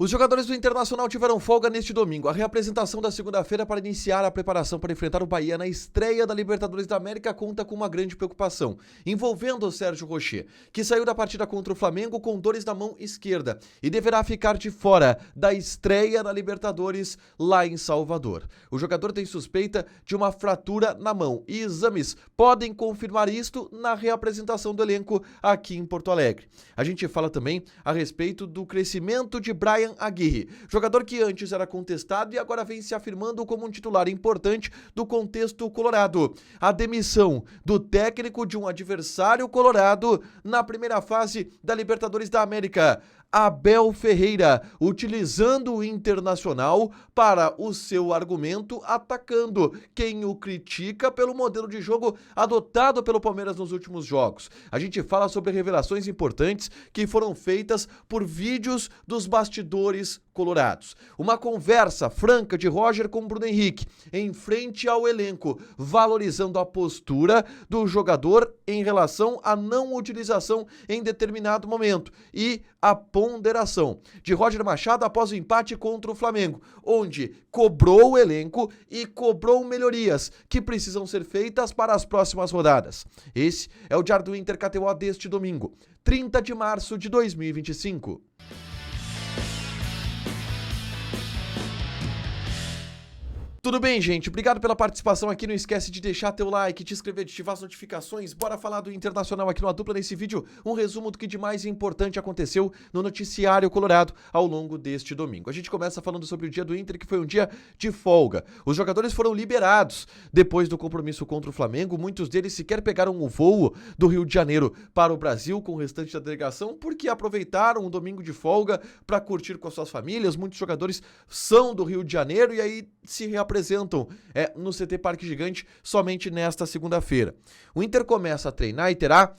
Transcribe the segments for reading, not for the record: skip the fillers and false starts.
Os jogadores do Internacional tiveram folga neste domingo. A reapresentação da segunda-feira para iniciar a preparação para enfrentar o Bahia na estreia da Libertadores da América conta com uma grande preocupação, envolvendo o Sérgio Rocher, que saiu da partida contra o Flamengo com dores na mão esquerda e deverá ficar de fora da estreia da Libertadores lá em Salvador. O jogador tem suspeita de uma fratura na mão e exames podem confirmar isto na reapresentação do elenco aqui em Porto Alegre. A gente fala também a respeito do crescimento de Bryan Aguirre, jogador que antes era contestado e agora vem se afirmando como um titular importante do contexto colorado. A demissão do técnico de um adversário colorado na primeira fase da Libertadores da América. Abel Ferreira, utilizando o Internacional para o seu argumento, atacando quem o critica pelo modelo de jogo adotado pelo Palmeiras nos últimos jogos. A gente fala sobre revelações importantes que foram feitas por vídeos dos bastidores colorados. Uma conversa franca de Roger com Bruno Henrique em frente ao elenco, valorizando a postura do jogador em relação à não utilização em determinado momento e a ponderação de Roger Machado após o empate contra o Flamengo, onde cobrou o elenco e cobrou melhorias que precisam ser feitas para as próximas rodadas. Esse é o Diário do Inter KTO deste domingo, 30 de março de 2025. Tudo bem, gente? Obrigado pela participação aqui. Não esquece de deixar teu like, te inscrever, de ativar as notificações. Bora falar do Internacional aqui no Dupla nesse vídeo. Um resumo do que de mais importante aconteceu no noticiário colorado ao longo deste domingo. A gente começa falando sobre o dia do Inter, que foi um dia de folga. Os jogadores foram liberados depois do compromisso contra o Flamengo. Muitos deles sequer pegaram o voo do Rio de Janeiro para o Brasil com o restante da delegação, porque aproveitaram um domingo de folga para curtir com as suas famílias. Muitos jogadores são do Rio de Janeiro e aí se reapresentam no CT Parque Gigante somente nesta segunda-feira. O Inter começa a treinar e terá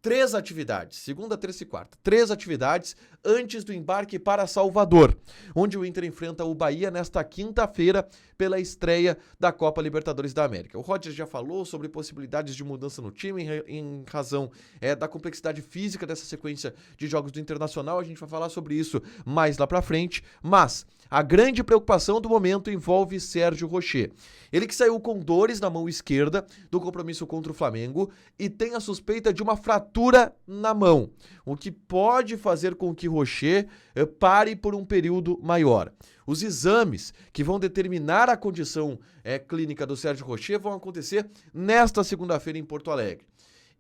3 atividades, segunda, terça e quarta, 3 atividades antes do embarque para Salvador, onde o Inter enfrenta o Bahia nesta quinta-feira pela estreia da Copa Libertadores da América. O Roger já falou sobre possibilidades de mudança no time em razão da complexidade física dessa sequência de jogos do Internacional. A gente vai falar sobre isso mais lá pra frente, mas a grande preocupação do momento envolve Sérgio Rocher. Ele que saiu com dores na mão esquerda do compromisso contra o Flamengo e tem a suspeita de uma fratura na mão, o que pode fazer com que Rocher pare por um período maior. Os exames que vão determinar a condição clínica do Sérgio Rocher vão acontecer nesta segunda-feira em Porto Alegre.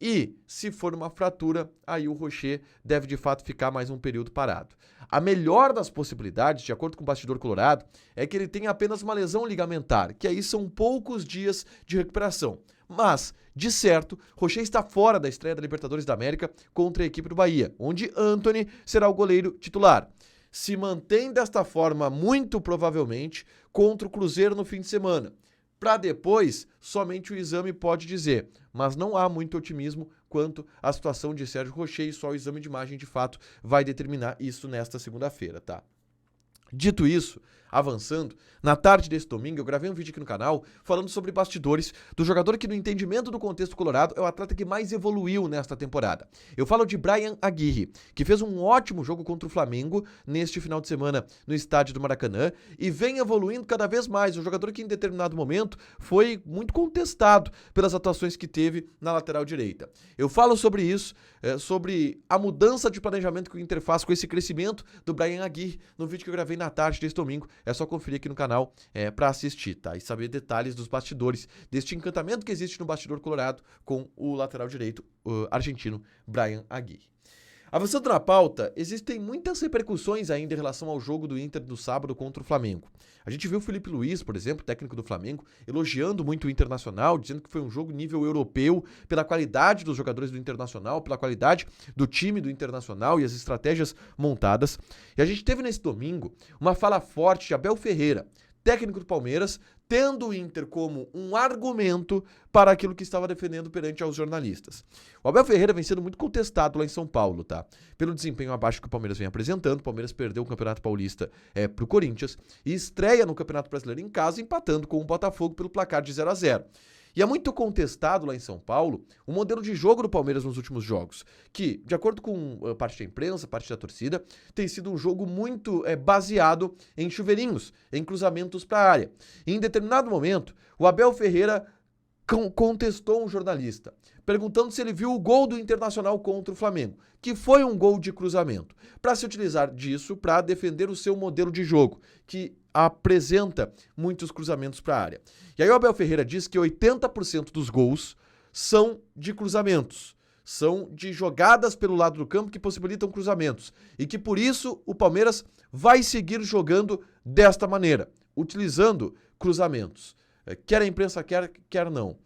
E, se for uma fratura, aí o Rocher deve de fato ficar mais um período parado. A melhor das possibilidades, de acordo com o bastidor colorado, é que ele tenha apenas uma lesão ligamentar, que aí são poucos dias de recuperação. Mas, de certo, Rocher está fora da estreia da Libertadores da América contra a equipe do Bahia, onde Antony será o goleiro titular. Se mantém desta forma, muito provavelmente, contra o Cruzeiro no fim de semana. Para depois, somente o exame pode dizer, mas não há muito otimismo quanto à situação de Sérgio Rocher e só o exame de imagem de fato vai determinar isso nesta segunda-feira, tá? Dito isso, avançando, na tarde desse domingo eu gravei um vídeo aqui no canal falando sobre bastidores do jogador que no entendimento do contexto colorado é o atleta que mais evoluiu nesta temporada. Eu falo de Bryan Aguirre, que fez um ótimo jogo contra o Flamengo neste final de semana no estádio do Maracanã e vem evoluindo cada vez mais. Um jogador que em determinado momento foi muito contestado pelas atuações que teve na lateral direita. Eu falo sobre isso, sobre a mudança de planejamento que o Inter faz com esse crescimento do Bryan Aguirre no vídeo que eu gravei na tarde desse domingo. É só conferir aqui no canal para assistir, tá? E saber detalhes dos bastidores, deste encantamento que existe no bastidor colorado com o lateral direito argentino Bryan Aguirre. Avançando na pauta, existem muitas repercussões ainda em relação ao jogo do Inter do sábado contra o Flamengo. A gente viu o Felipe Luiz, por exemplo, técnico do Flamengo, elogiando muito o Internacional, dizendo que foi um jogo nível europeu, pela qualidade dos jogadores do Internacional, pela qualidade do time do Internacional e as estratégias montadas. E a gente teve nesse domingo uma fala forte de Abel Ferreira, técnico do Palmeiras, tendo o Inter como um argumento para aquilo que estava defendendo perante aos jornalistas. O Abel Ferreira vem sendo muito contestado lá em São Paulo, tá? Pelo desempenho abaixo que o Palmeiras vem apresentando. O Palmeiras perdeu o Campeonato Paulista pro Corinthians e estreia no Campeonato Brasileiro em casa, empatando com o Botafogo pelo placar de 0-0. E é muito contestado lá em São Paulo o modelo de jogo do Palmeiras nos últimos jogos, que, de acordo com parte da imprensa, parte da torcida, tem sido um jogo muito baseado em chuveirinhos, em cruzamentos para a área. E em determinado momento, o Abel Ferreira contestou um jornalista, perguntando se ele viu o gol do Internacional contra o Flamengo, que foi um gol de cruzamento, para se utilizar disso para defender o seu modelo de jogo, que apresenta muitos cruzamentos para a área. E aí o Abel Ferreira diz que 80% dos gols são de cruzamentos, são de jogadas pelo lado do campo que possibilitam cruzamentos, e que por isso o Palmeiras vai seguir jogando desta maneira, utilizando cruzamentos. Quer a imprensa quer não.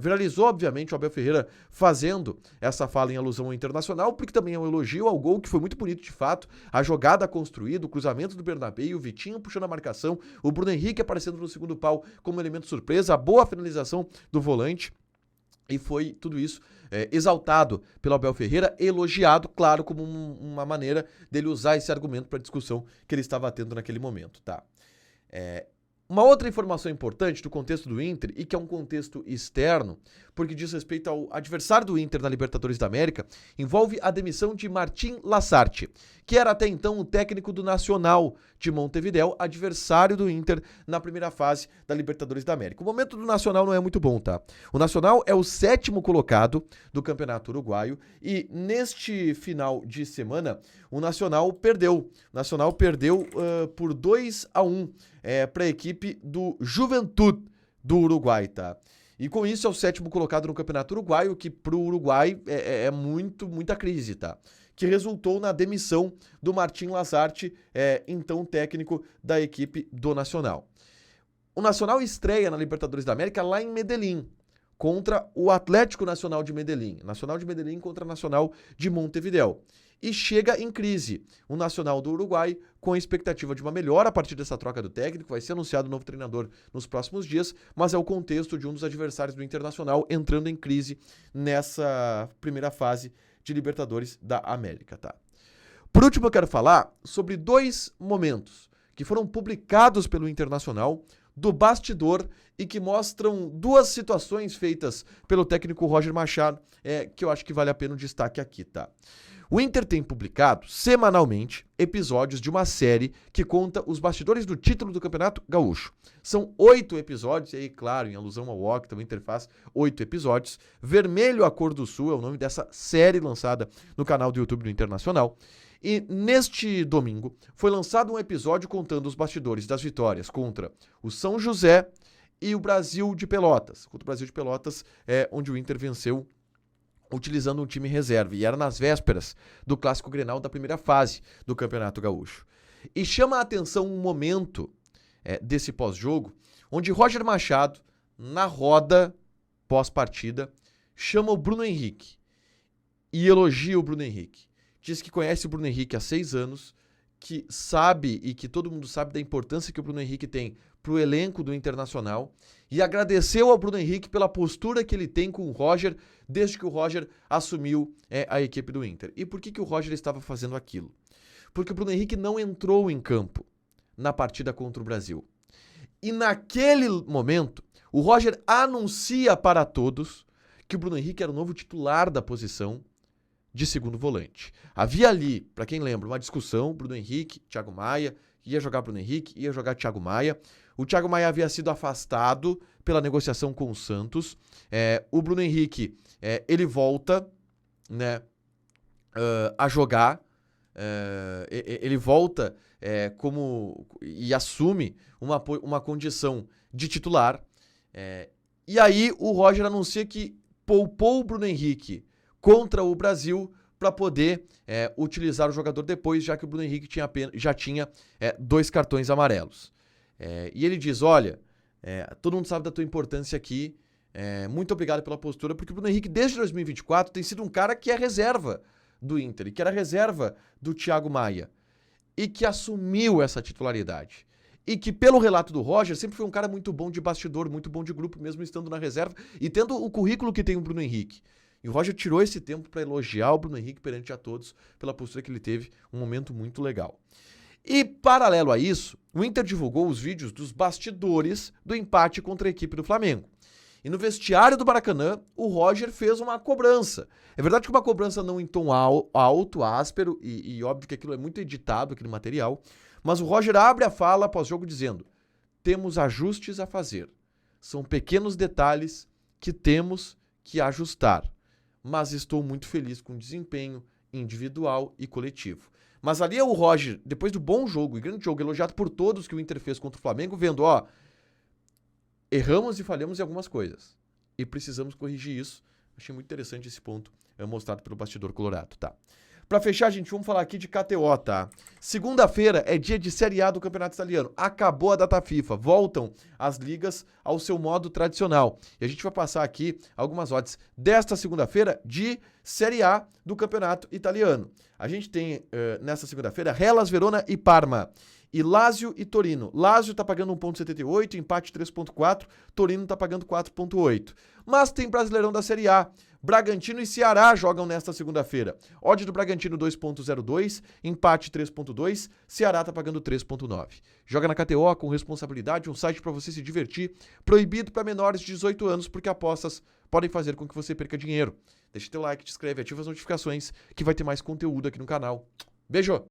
Viralizou, obviamente, o Abel Ferreira fazendo essa fala em alusão ao Internacional, porque também é um elogio ao gol, que foi muito bonito de fato, a jogada construída, o cruzamento do Bernabéu, o Vitinho puxando a marcação, o Bruno Henrique aparecendo no segundo pau como elemento surpresa, a boa finalização do volante, e foi tudo isso exaltado pelo Abel Ferreira, elogiado, claro, como uma maneira dele usar esse argumento para a discussão que ele estava tendo naquele momento, tá? Uma outra informação importante do contexto do Inter, e que é um contexto externo, porque diz respeito ao adversário do Inter na Libertadores da América, envolve a demissão de Martín Lasarte, que era até então o técnico do Nacional de Montevidéu, adversário do Inter na primeira fase da Libertadores da América. O momento do Nacional não é muito bom, tá? O Nacional é o 7º colocado do Campeonato Uruguaio e neste final de semana o Nacional perdeu. O Nacional perdeu por 2-1 para a equipe do Juventud do Uruguai, tá? E com isso é o 7º colocado no Campeonato Uruguaio, que para o Uruguai é muita crise, tá? Que resultou na demissão do Martín Lasarte, então técnico da equipe do Nacional. O Nacional estreia na Libertadores da América lá em Medellín, contra o Atlético Nacional de Medellín. Nacional de Medellín contra Nacional de Montevidéu. E chega em crise o Nacional do Uruguai, com a expectativa de uma melhora a partir dessa troca do técnico. Vai ser anunciado um novo treinador nos próximos dias, mas é o contexto de um dos adversários do Internacional entrando em crise nessa primeira fase de Libertadores da América, tá? Por último, eu quero falar sobre 2 momentos que foram publicados pelo Internacional do bastidor e que mostram 2 situações feitas pelo técnico Roger Machado, que eu acho que vale a pena o destaque aqui, tá? O Inter tem publicado semanalmente episódios de uma série que conta os bastidores do título do Campeonato Gaúcho. São 8 episódios, e aí, claro, em alusão ao Octa, o Inter faz 8 episódios. Vermelho, a Cor do Sul é o nome dessa série lançada no canal do YouTube do Internacional. E neste domingo foi lançado um episódio contando os bastidores das vitórias contra o São José e o Brasil de Pelotas. Contra o Brasil de Pelotas, onde o Inter venceu utilizando um time reserva, e era nas vésperas do Clássico Grenal da primeira fase do Campeonato Gaúcho. E chama a atenção um momento desse pós-jogo, onde Roger Machado, na roda pós-partida, chama o Bruno Henrique e elogia o Bruno Henrique. Diz que conhece o Bruno Henrique há 6 anos, que sabe e que todo mundo sabe da importância que o Bruno Henrique tem para o elenco do Internacional, e agradeceu ao Bruno Henrique pela postura que ele tem com o Roger desde que o Roger assumiu a equipe do Inter. E por que o Roger estava fazendo aquilo? Porque o Bruno Henrique não entrou em campo na partida contra o Brasil. E naquele momento, o Roger anuncia para todos que o Bruno Henrique era o novo titular da posição de segundo volante. Havia ali, para quem lembra, uma discussão, Bruno Henrique, Thiago Maia, ia jogar Bruno Henrique, ia jogar Thiago Maia. O Thiago Maia havia sido afastado pela negociação com o Santos. O Bruno Henrique, ele volta, né, a jogar. Ele volta e assume uma condição de titular. E aí o Roger anuncia que poupou o Bruno Henrique contra o Brasil para poder utilizar o jogador depois, já que o Bruno Henrique já tinha 2 cartões amarelos. E ele diz, olha, todo mundo sabe da tua importância aqui, muito obrigado pela postura, porque o Bruno Henrique desde 2024 tem sido um cara que é reserva do Inter, e que era reserva do Thiago Maia, e que assumiu essa titularidade. E que, pelo relato do Roger, sempre foi um cara muito bom de bastidor, muito bom de grupo, mesmo estando na reserva, e tendo o currículo que tem o Bruno Henrique. E o Roger tirou esse tempo para elogiar o Bruno Henrique perante a todos pela postura que ele teve, um momento muito legal. E, paralelo a isso, o Inter divulgou os vídeos dos bastidores do empate contra a equipe do Flamengo. E no vestiário do Maracanã, o Roger fez uma cobrança. É verdade que uma cobrança não em tom alto, áspero, e óbvio que aquilo é muito editado, aquele material, mas o Roger abre a fala após o jogo dizendo: temos ajustes a fazer. São pequenos detalhes que temos que ajustar. Mas estou muito feliz com o desempenho individual e coletivo. Mas ali é o Roger, depois do bom jogo e grande jogo, elogiado por todos que o Inter fez contra o Flamengo, vendo, ó, erramos e falhamos em algumas coisas. E precisamos corrigir isso. Achei muito interessante esse ponto mostrado pelo bastidor colorado, tá? Pra fechar, gente, vamos falar aqui de KTO, tá? Segunda-feira é dia de Série A do Campeonato Italiano. Acabou a data FIFA. Voltam as ligas ao seu modo tradicional. E a gente vai passar aqui algumas odds desta segunda-feira de Série A do Campeonato Italiano. A gente tem, nessa segunda-feira, Hellas, Verona e Parma. E Lazio e Torino. Lazio tá pagando 1,78, empate 3,4, Torino tá pagando 4,8. Mas tem Brasileirão da Série A. Bragantino e Ceará jogam nesta segunda-feira. Odd do Bragantino 2,02, empate 3,2, Ceará tá pagando 3,9. Joga na KTO com responsabilidade, um site para você se divertir, proibido para menores de 18 anos, porque apostas podem fazer com que você perca dinheiro. Deixa teu like, te inscreve, ativa as notificações, que vai ter mais conteúdo aqui no canal. Beijo!